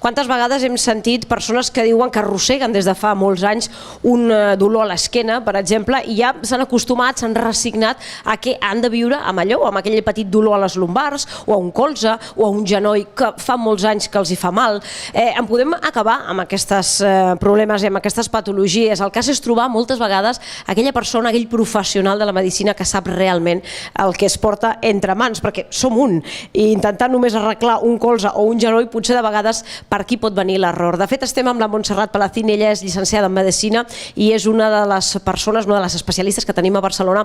Quantes vegades hem sentit persones que diuen que arrosseguen des de fa molts anys un dolor a l'esquena, per exemple, i ja s'han acostumat, s'han resignat a que han de viure amb allò, amb aquell petit dolor a les lumbars, o a un colze, o a un genoll que fa molts anys que els hi fa mal. En podem acabar amb aquests problemes i amb aquestes patologies. El cas és trobar moltes vegades aquella persona, aquell professional de la medicina que sap realment el que es porta entre mans, perquè som un, i intentar només arreglar un colze o un genoll potser de vegades per aquí pot venir l'error. De fet, estem amb la Montserrat Palacín, ella és llicenciada en Medicina i és una de les persones, una de les especialistes que tenim a Barcelona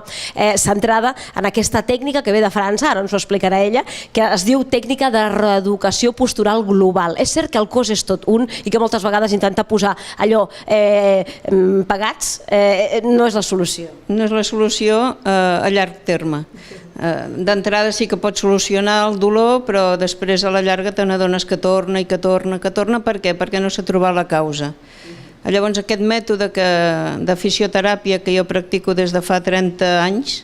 centrada en aquesta tècnica que ve de França, ara ens ho explicarà ella, que es diu tècnica de reeducació postural global. És cert que el cos és tot un i que moltes vegades intentar posar allò pegats no és la solució. No és la solució a llarg terme. D'entrada sí que pot solucionar el dolor, però després a la llarga te n'adones que torna i que torna. Per què? Perquè no s'ha trobat la causa. Llavors aquest mètode de fisioteràpia que jo practico des de fa 30 anys,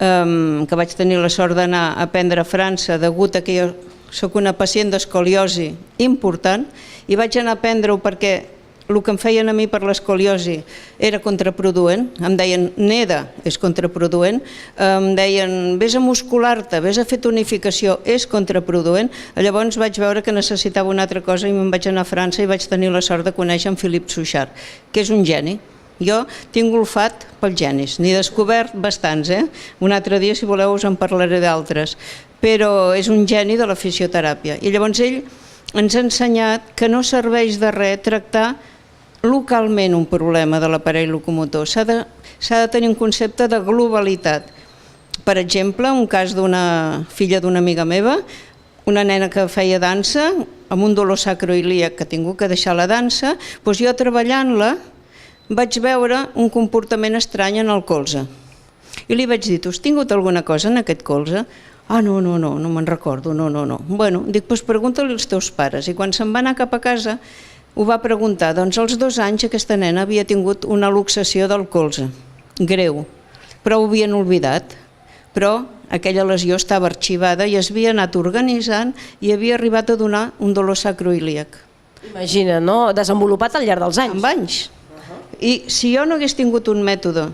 que vaig tenir la sort d'anar a aprendre a França degut a que jo soc una pacient d'escoliosi important i vaig anar a aprendre-ho perquè el que em feien a mi per l'escoliosi era contraproduent, em deien NEDA és contraproduent, em deien vés a muscular-te, vés a fer tonificació, és contraproduent. Llavors vaig veure que necessitava una altra cosa i me'n vaig anar a França i vaig tenir la sort de conèixer en Philippe Souchard, que és un geni. Jo tinc olfat pels genis, n'he descobert bastants, un altre dia si voleu us en parlaré d'altres, però és un geni de la fisioteràpia. I llavors ell ens ha ensenyat que no serveix de res tractar localment un problema de l'aparell locomotor, s'ha de tenir un concepte de globalitat. Per exemple, un cas d'una filla d'una amiga meva, una nena que feia dansa, amb un dolor sacroiliac que ha tingut que deixar la dansa, doncs jo treballant-la vaig veure un comportament estrany en el colze. I li vaig dir, tu has tingut alguna cosa en aquest colze? Ah, no me'n recordo, no. Bueno, dic, doncs pregunta-li als teus pares. I quan se'n va anar cap a casa ho va preguntar, doncs als 2 anys aquesta nena havia tingut una luxació del colze, greu, però ho havien oblidat, però aquella lesió estava arxivada i es havia anat organitzant i havia arribat a donar un dolor sacroiliac. Imagina, no? Desenvolupat al llarg dels anys. Amb anys. I si jo no hagués tingut un mètode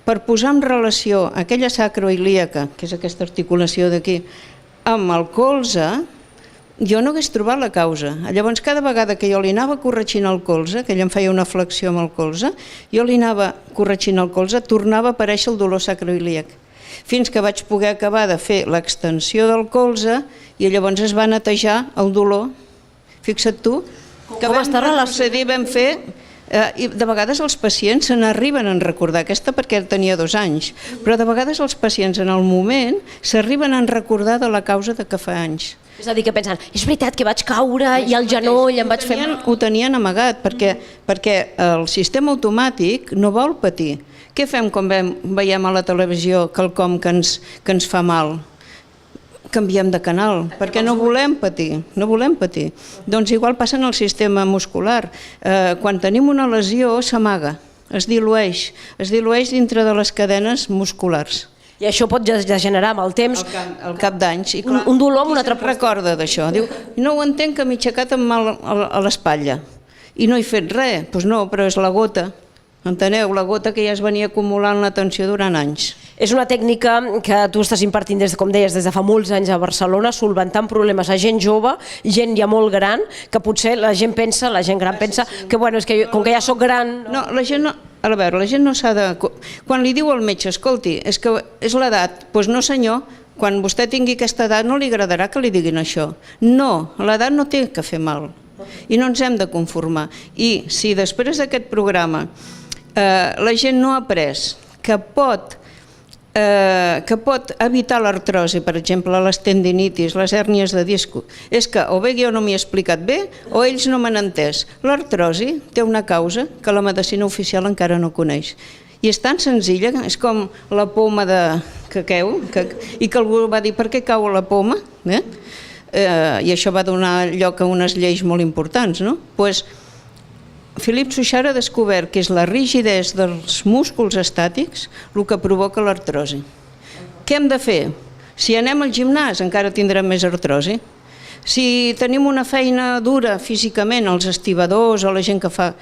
per posar en relació aquella sacroiliaca, que és aquesta articulació d'aquí, amb el colze, jo no hagués trobat la causa. Llavors cada vegada que jo li anava corregint el colze, que ell em feia una flexió amb el colze, jo li anava corregint el colze, tornava a aparèixer el dolor sacroiliac. Fins que vaig poder acabar de fer l'extensió del colze i llavors es va netejar el dolor. Fixa't tu, que vam fer... I de vegades els pacients se n'arriben a recordar, aquesta perquè tenia 2 anys, però de vegades els pacients en el moment s'arriben a recordar de la causa de que fa anys. És a dir, que pensen, és veritat que vaig caure i el genoll em vaig fer... Ho tenien amagat, perquè el sistema automàtic no vol patir. Què fem quan veiem a la televisió quelcom que ens fa mal? Canviem de canal, perquè no volem patir, Doncs igual passa en el sistema muscular. Quan tenim una lesió s'amaga, es dilueix dintre de les cadenes musculars. I això pot degenerar amb el temps. Al cap d'anys. Un dolor amb una altra recorda d'això. Diu, no ho entenc que m'he aixecat amb mal a l'espatlla i no he fet res. Doncs no, però és la gota. Enteneu? La gota que ja es venia acumulant la tensió durant anys. És una tècnica que tu estàs impartint, com deies, des de fa molts anys a Barcelona, solventant problemes a gent jove, gent ja molt gran, que potser la gent gran pensa que, bueno, és que com que ja soc gran... No, la gent no... A veure, la gent no s'ha de... Quan li diu al metge, escolti, és que és l'edat, doncs no senyor, quan vostè tingui aquesta edat no li agradarà que li diguin això. No, l'edat no té que fer mal i no ens hem de conformar. I si després d'aquest programa la gent no ha après que pot evitar l'artrosi, per exemple, les tendinitis, les hèrnies de disc, és que o bé jo no m'hi he explicat bé o ells no m'han entès. L'artrosi té una causa que la medicina oficial encara no coneix. I és tan senzilla, és com la poma que cau, i que algú va dir per què cau la poma? I això va donar lloc a unes lleis molt importants, no? Doncs Philippe Souchard ha descobert que és la rigidesa dels músculs estàtics el que provoca l'artrosi. Què hem de fer? Si anem al gimnàs encara tindrem més artrosi. Si tenim una feina dura físicament, els estibadors o la gent que fa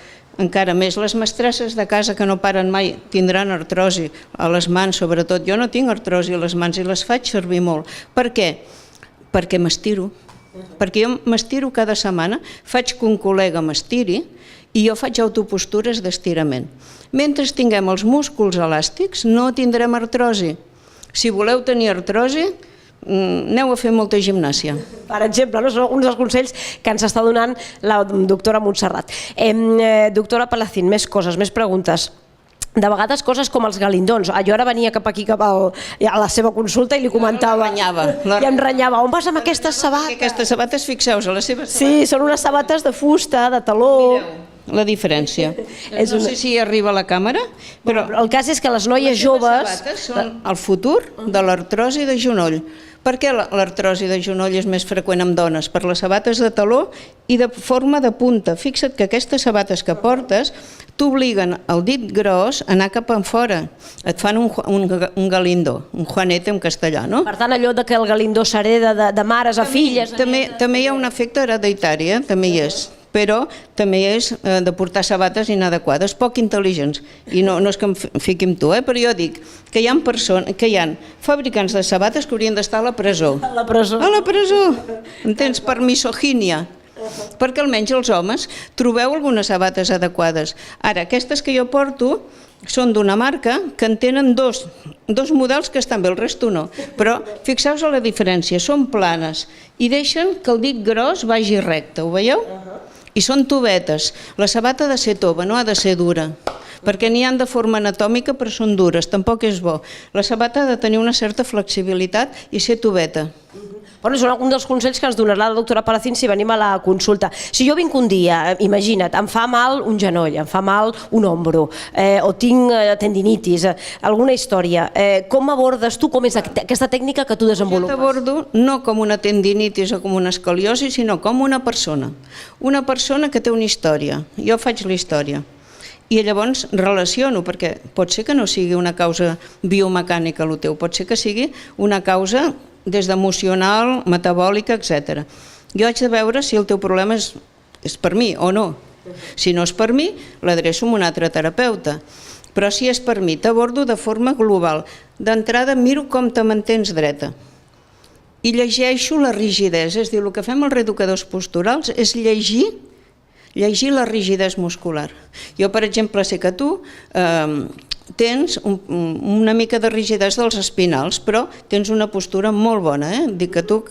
encara més, les mestresses de casa que no paren mai tindran artrosi a les mans, sobretot. Jo no tinc artrosi a les mans i les faig servir molt. Per què? Perquè m'estiro. Perquè jo m'estiro cada setmana, faig que un col·lega m'estiri i jo faig autopostures d'estirament. Mentre tinguem els músculs elàstics no tindrem artrosi. Si voleu tenir artrosi, aneu a fer molta gimnàsia. Per exemple, no? Són uns dels consells que ens està donant la doctora Montserrat. Doctora Palacín, més coses, més preguntes. De vegades coses com els galindons. Jo ara venia cap aquí, cap a la seva consulta i li comentava... I em renyava. On vas amb aquestes sabates? Aquestes sabates, fixeu-vos, a les seves sabates... Sí, són unes sabates de fusta, de taló... Mireu la diferència. No sé si arriba a la càmera, però el cas és que les noies joves... Les sabates són el futur de l'artrosi de genoll. Per què l'artrosi de genoll és més freqüent amb dones? Per les sabates de taló i de forma de punta. Fixa't que aquestes sabates que portes t'obliguen el dit gros a anar cap enfora. Et fan un galindó, un juanete en castellà, no? Per tant, allò que el galindó s'hereda de mares a filles... També hi ha un efecte hereditari, també hi és. Però també és de portar sabates inadequades, poc intel·ligents. I no és que em fiqui amb tu, però jo dic que hi ha fabricants de sabates que haurien d'estar a la presó. A la presó. A la presó, entens? Per misogínia. Perquè almenys els homes trobeu algunes sabates adequades. Ara, aquestes que jo porto són d'una marca que en tenen dos models que estan bé, el resto no. Però fixeu-vos la diferència, són planes i deixen que el dit gros vagi recte, ho veieu? I són tubetes. La sabata ha de ser tova, no ha de ser dura, perquè n'hi ha de forma anatòmica però són dures, tampoc és bo. La sabata ha de tenir una certa flexibilitat i ser tubeta. Bueno, són alguns dels consells que ens donarà la doctora Palacín si venim a la consulta. Si jo vinc un dia, imagina't, em fa mal un genoll, em fa mal un ombro, o tinc tendinitis, alguna història, com abordes tu, com és aquesta tècnica que tu desenvolupes? Jo t'abordo no com una tendinitis o com una escoliosi, sinó com una persona. Una persona que té una història. Jo faig la història. I llavors relaciono, perquè pot ser que no sigui una causa biomecànica el teu, pot ser que sigui una causa des d'emocional, metabòlica, etc. Jo haig de veure si el teu problema és per mi o no. Si no és per mi, l'adreço a un altre terapeuta. Però si és per mi, t'abordo de forma global. D'entrada miro com te mantens dreta. I llegeixo la rigidesa, és a dir, el que fem els reeducadors posturals és llegir la rigidesa muscular. Jo, per exemple, sé que tu tens una mica de rigidesa dels espinals, però tens una postura molt bona, Dic que tu...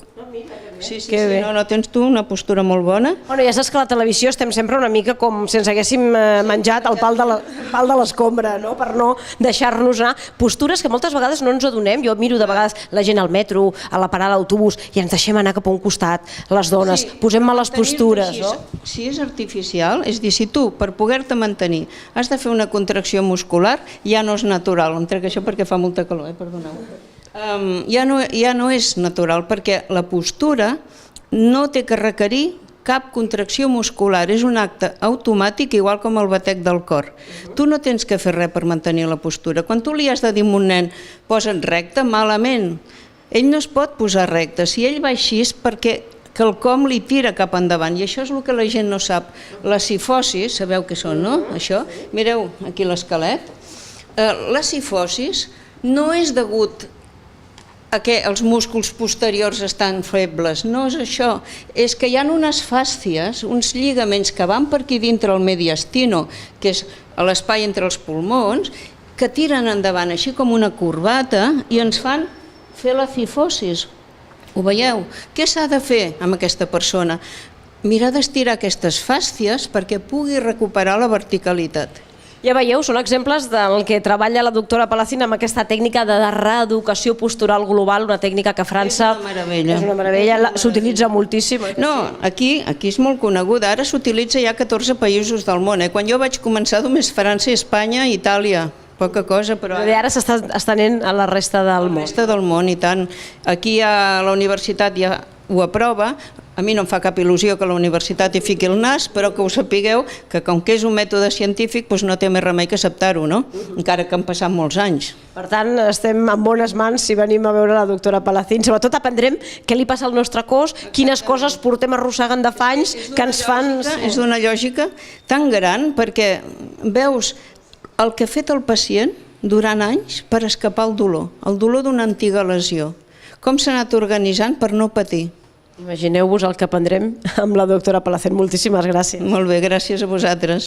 Sí, no, tens tu una postura molt bona. Bueno, ja saps que a la televisió estem sempre una mica com si ens haguéssim menjat el pal de l'escombra, no? Per no deixar-nos anar. Postures que moltes vegades no ens adonem. Jo miro de vegades la gent al metro, a la parada d'autobús, i ens deixem anar cap a un costat, les dones, posem males postures. Si és artificial, és dir, si tu, per poder-te mantenir, has de fer una contracció muscular, ja no és natural. Em trec això perquè fa molta calor, perdoneu. Ja no és natural, perquè la postura no té que requerir cap contracció muscular, és un acte automàtic igual com el batec del cor. Tu no tens que fer res per mantenir la postura. Quan tu li has de dir a un nen posa't recte, malament. Ell no es pot posar recte. Si ell va així és perquè quelcom li tira cap endavant, i això és el que la gent no sap. La cifosis, sabeu què són, no? Això, mireu aquí l'esquelet. La cifosis no és degut a que els músculs posteriors estan febles, no és això, és que hi ha unes fàscies, uns lligaments que van per aquí dintre el mediastino, que és l'espai entre els pulmons, que tiren endavant així com una corbata i ens fan fer la cifosis. Ho veieu? Què s'ha de fer amb aquesta persona? Mirar d'estirar aquestes fàscies perquè pugui recuperar la verticalitat. Ja veieu, són exemples del que treballa la doctora Palacín amb aquesta tècnica de reeducació postural global, una tècnica que a França és una meravella, s'utilitza moltíssim. No, aquí és molt coneguda, ara s'utilitza ja a 14 països del món. Quan jo vaig començar només França, Espanya i Itàlia, poca cosa, però ara s'està estenent a la resta del món. A la resta del món, i tant. Aquí a la universitat ja ho aprova, A mi no em fa cap il·lusió que la universitat hi fiqui el nas, però que ho sapigueu, que com que és un mètode científic doncs no té més remei que acceptar-ho, no? Encara que han passat molts anys. Per tant, estem en bones mans si venim a veure la doctora Palacín. Sobretot aprendrem què li passa al nostre cos, quines coses portem arrossegant de fa anys que ens fan... És d'una lògica tan gran perquè veus el que ha fet el pacient durant anys per escapar el dolor d'una antiga lesió. Com s'ha anat organitzant per no patir. Imagineu-vos el que aprendrem amb la doctora Palacín. Moltíssimes gràcies. Molt bé, gràcies a vosaltres.